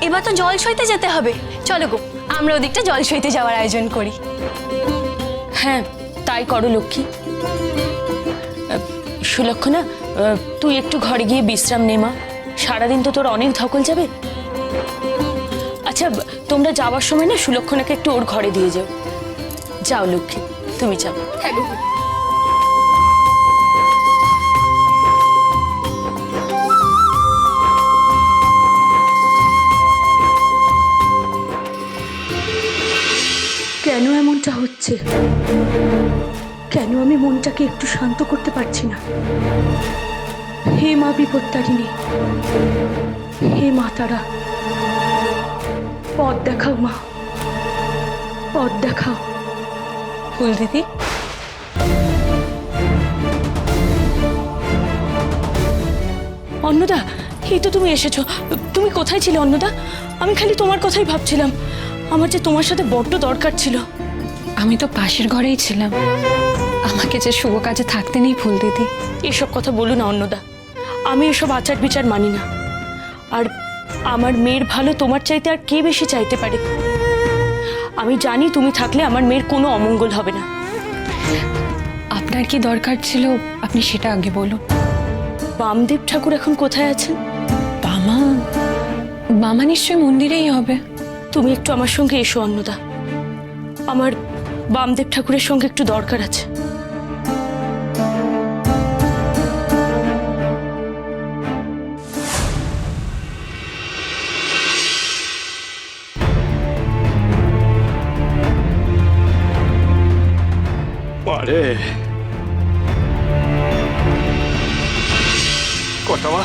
এবার তো জল সইতে যেতে হবে। চলো গো, আমরা ওদিকটা জল সইতে যাওয়ার আয়োজন করি। হ্যাঁ, তাই করো লক্ষ্মী। সুলক্ষণা, তুই একটু ঘরে গিয়ে বিশ্রাম নে মা। সারাদিন তো তোর অনেক ধকল যাবে। আচ্ছা, তোমরা যাওয়ার সময় না সুলক্ষণাকে একটু ওর ঘরে দিয়ে যাও। যাও লক্ষ্মী, তুমি যাও। হ্যাঁ গো। কেন এমনটা হচ্ছে? কেন আমি মনটাকে একটু শান্ত করতে পারছি না? হে মা বিপত্তারিণী, হে মা তারা, পথ দেখাও মা, পথ দেখাও। ফুল দিদি, অন্নদা, এই তো তুমি এসেছো। তুমি কোথায় ছিলে অন্নদা? আমি খালি তোমার কথাই ভাবছিলাম। আমার যে তোমার সাথে বড্ড দরকার ছিল। আমি তো পাশের ঘরেই ছিলাম, আমাকে যে শুভ কাজে থাকতে নেই ফুল দিদি। এসব কথা বলো না অন্নদা, আমি এসব আচার বিচার মানি না। আর আমার মেয়ের ভালো তোমার চাইতে আর কে বেশি চাইতে পারে? আমি জানি তুমি থাকলে আমার মেয়ের কোনো অমঙ্গল হবে না। আপনার কি দরকার ছিল আপনি সেটা আগে বলুন। বামদেব ঠাকুর এখন কোথায় আছেন? বামা, বামা নিশ্চয়ই মন্দিরেই হবে। তুমি একটু আমার সঙ্গে এসো অন্নদা, আমার বামদেব ঠাকুরের সঙ্গে একটু দরকার আছে। আরে কর্তামা,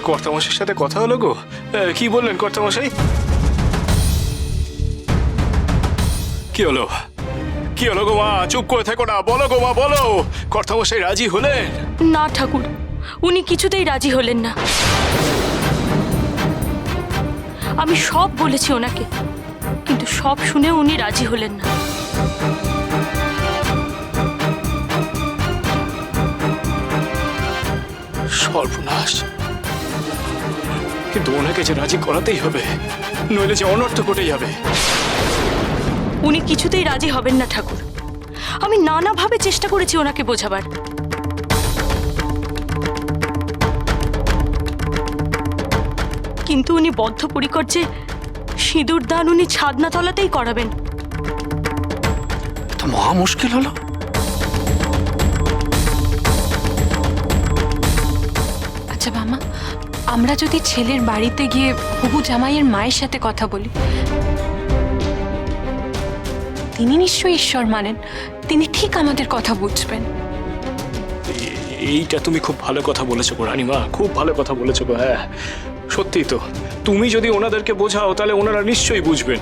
কর্তামশাইয়ের সাথে কথা হলো গো? কি বললেন কর্তামশাই? কি হলো? কি হলো গো মা? চুপ করে থেকো না, বলো গো মা, বলো। কর্তামশাই রাজি হলেন? না ঠাকুর, উনি কিছুতেই রাজি হলেন না। আমি সব বলেছি ওনাকে, কিন্তু সব শুনে উনি রাজি হলেন না। সর্বনাশ! কিন্তু ওনাকে যে রাজি করাতেই হবে, নইলে যে অনর্থ ঘটে যাবে। উনি কিছুতেই রাজি হবেন না ঠাকুর। আমি নানাভাবে চেষ্টা করেছি ওনাকে বোঝাবার, কিন্তু উনি বদ্ধপরিকর যে সিঁদুর দান উনি ছাদনাতলাতেই করাবেন। তো মহা মুশকিল হলো। আচ্ছা বামা, আমরা যদি ছেলের বাড়িতে গিয়ে হবু জামাইয়ের মায়ের সাথে কথা বলি, তিনি নিশ্চয়ই ঈশ্বর মানেন, তিনি ঠিক আমাদের কথা বুঝবেন। এইটা তুমি খুব ভালো কথা বলেছো গো রানীমা, খুব ভালো কথা বলেছো গো। হ্যাঁ, সত্যি তো। তুমি যদি ওনাদেরকে বোঝাও তাহলে ওনারা নিশ্চয়ই বুঝবেন।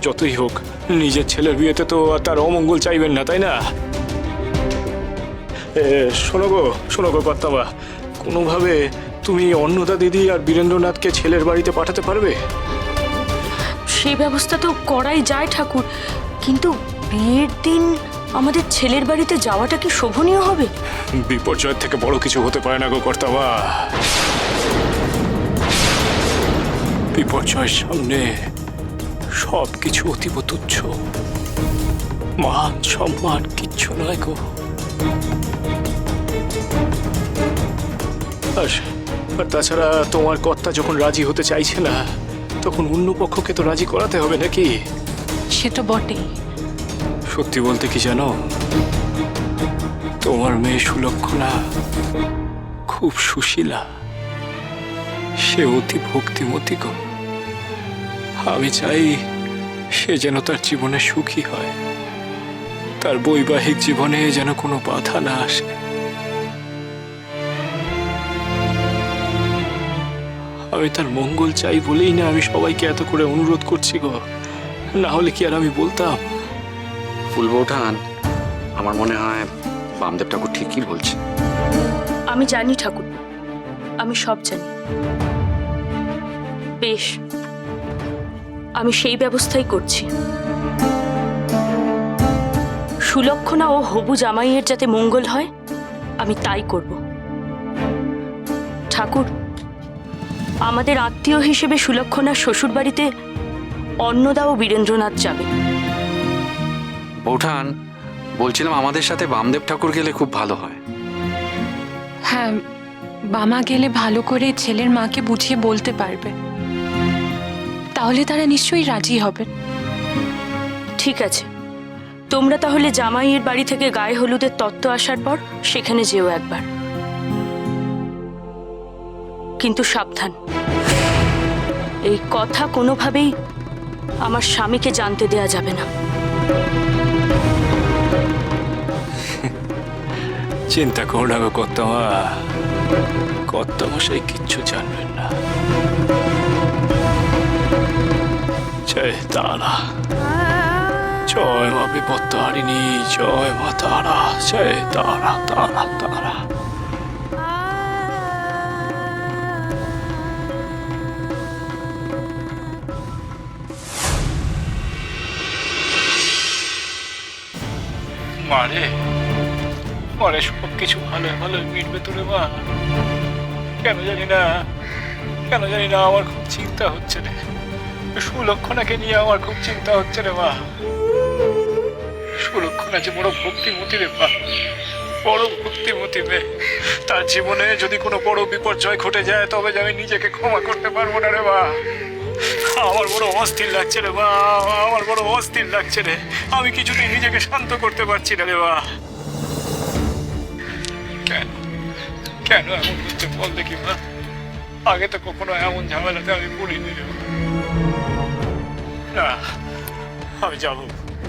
যতই হোক, নিজের ছেলের বিয়েতে তো আর তার অমঙ্গল চাইবেন না, তাই না? শোনো গো কর্তাবা, কোনোভাবে তুমি অন্নদা দিদি আর বীরেন্দ্রনাথকে ছেলের বাড়িতে পাঠাতে পারবে? সেই ব্যবস্থা তো করাই যায় ঠাকুর, কিন্তু বিয়ের দিন আমাদের ছেলের বাড়িতে যাওয়াটা কি শোভনীয় হবে? বিপর্যয়ের থেকে বড় কিছু হতে পারে না গো কর্তাবা। বিপর্যয়ের সামনে সব কিছু অতীব তুচ্ছ। মান সম্মান কিচ্ছু নয় গো। আর তাছাড়া তোমার কর্তা যখন রাজি হতে চাইছে না, তখন অন্য পক্ষকে তো রাজি করাতে হবে নাকি? সে তো বটেই। সত্যি বলতে কি জানো, তোমার মেয়ে সুলক্ষণা খুব সুশীলা, সে অতি ভক্তিমতী গো। আমি চাই সে যেন তার জীবনে সুখী হয়, তার বৈবাহিক জীবনে যেন কোনো বাধা না আসে। আমি তার মঙ্গল চাই বলেই না আমি সবাইকে এত করে অনুরোধ করছি গো, না হলে কি আর আমি বলতাম? ফুলবৌঠান, আমার মনে হয় বামদেব ঠাকুর ঠিকই বলছে। আমি জানি ঠাকুর, আমি সব জানি। বেশ, আমি সেই ব্যবস্থাই করছি। সুলক্ষণা ও হবু জামাইয়ের যাতে মঙ্গল হয়, আমি তাই করব। ঠাকুর, আমাদের আত্মীয় হিসেবে সুলক্ষণার শ্বশুর বাড়িতে অন্নদা ও বীরেন্দ্রনাথ যাবে। বৌঠান, বলছিলাম আমাদের সাথে বামদেব ঠাকুর গেলে খুব ভালো হয়। হ্যাঁ, বামা গেলে ভালো করে ছেলের মাকে বুঝিয়ে বলতে পারবে, তাহলে তারা নিশ্চয়ই রাজি হবেন। ঠিক আছে, তোমরা তাহলে জামাইয়ের বাড়ি থেকে গায়ে হলুদের তত্ত্ব আসার পর সেখানে যেও একবার, কিন্তু সাবধান, এই কথা কোনোভাবেই আমার স্বামীকে জানতে দেয়া যাবে না। চিন্তা করো না গো কর্তামা, কর্তামশাই কিচ্ছু জানবেন না। জয় তারা, জয় মা বিপত্তারিণী, জয় মা তারা, জয় তারা তারা তারা। মারে পরে সব কিছু ভালো ভালো মিটবে তোরে মা। কেন জানি না, কেন জানি না আমার খুব চিন্তা হচ্ছে রে। সুলক্ষণাকে নিয়ে আমার খুব চিন্তা হচ্ছে রে মা। সুলক্ষণা যে বড় ভক্তিমতী রে মা, বড় ভক্তিমতী মেয়ে। তার জীবনে যদি কোনো বড় বিপর্যয় ঘটে যায় তবে যে আমি নিজেকে ক্ষমা করতে পারবো না রে মা। আমার বড় অস্থির লাগছে রে মা, আমার বড় অস্থির লাগছে রে। আমি কিছুতেই নিজেকে শান্ত করতে পারছি না রে মা। কেন কেন এমন হচ্ছে বল দেখি মা। আগে তো কখনো এমন ঝামেলাতে আমি পড়িনি রে মা। না, আমি যাবো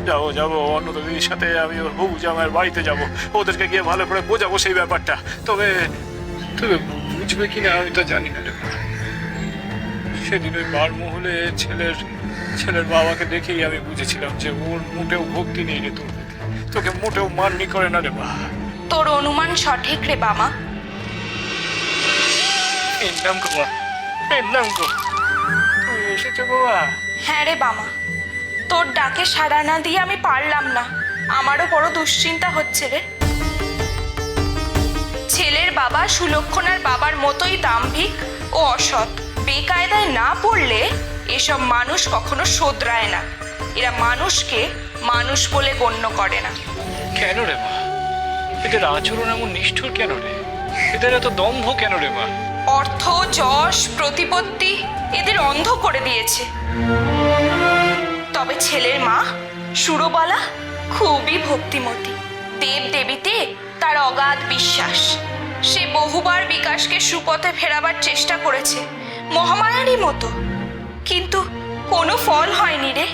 যাবো যাবো অন্নদা দিদির সাথে আমি ওর হবু জামাইয়ের বাড়িতে যাবো, ওদেরকে গিয়ে ভালো করে বোঝাবো সেই ব্যাপারটা। তবে তবে বুঝবে কিনা আমি তো জানি না রে মা। সেদিন ওই বারমহলে ছেলের বাবাকে দেখেই আমি বুঝেছিলাম যে ওর মোটেও ভক্তি নেই রে তোর প্রতি, তোকে মোটেও মাননি করে না রে মা। তোর অনুমান সঠিক রে বামা। এলাম গো মা, এলাম গো, তুমি এসেছো গো মা। হ্যাঁ রে বামা, তোর ডাকে সাড়া না দিয়ে আমি পারলাম না। আমারও বড় দুশ্চিন্তা হচ্ছে রে। ছেলের বাবা সুলক্ষণার বাবার মতোই দাম্ভিক ও অসৎ। বেকায়দায় না পড়লে এসব মানুষ কখনো শোধরায় না। এরা মানুষকে মানুষ বলে গণ্য করে না। কেন রে মা, এদের আচরণ এমন নিষ্ঠুর কেন রে? এদের এত দম্ভ কেন রে মা? অর্থ, যশ, প্রতিপত্তি এদের অন্ধ করে দিয়েছে। তবে ছেলের মা সুরবালা খুবই ভক্তিমতী। দেব দেবীতে তার অগাধ বিশ্বাস। সে বহুবার বিকাশকে সুপথে ফেরাবার চেষ্টা করেছে মহামায়ারই মতো, কিন্তু কোনো ফল হয়নি রে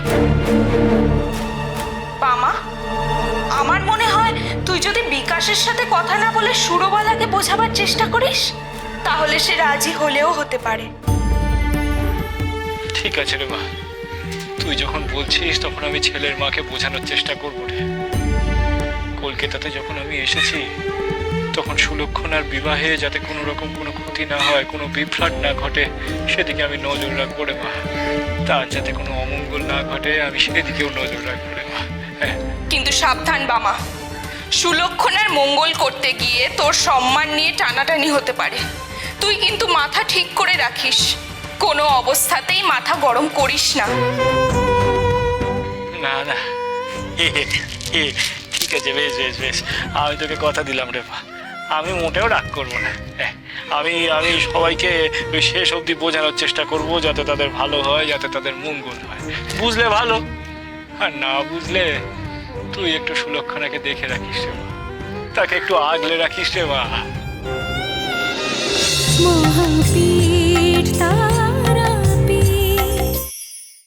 বামা। আমার মনে হয় তুই যদি বিকাশের সাথে কথা না বলে সুরবালাকে বোঝাবার চেষ্টা করিস তাহলে সে রাজি হলেও হতে পারে। ঠিক আছে রে মা, তুই যখন বলছিস তখন আমি ছেলের মাকে বোঝানোর চেষ্টা করবো রে। কলকাতাতে যখন আমি এসেছি তখন সুলক্ষণার বিবাহে যাতে কোনো রকম কোনো ক্ষতি না হয়, কোনো বিভ্রাট না ঘটে সেদিকে আমি নজর রাখবো রে মা। তার যাতে কোনো অমঙ্গল না ঘটে আমি সেদিকেও নজর রাখবো রে মা। হ্যাঁ, কিন্তু সাবধান বামা, সুলক্ষণার মঙ্গল করতে গিয়ে তোর সম্মান নিয়ে টানাটানি হতে পারে। তুই কিন্তু মাথা ঠিক করে রাখিস, কোনো অবস্থাতেই মাথা গরম করিস না। না না, ঠিক আছে, বেশ বেশ বেশ, আমি তোকে কথা দিলাম রে মা, আমি মোটেও রাগ করবো না। আমি সবাইকে ওই শেষ অবধি বোঝানোর চেষ্টা করব যাতে তাদের ভালো হয়, যাতে তাদের মঙ্গল হয়। বুঝলে ভালো, আর না বুঝলে তুই একটু সুলক্ষণাকে দেখে রাখিস রে মা, তাকে একটু আগলে রাখিস রে মা। মহাপীঠ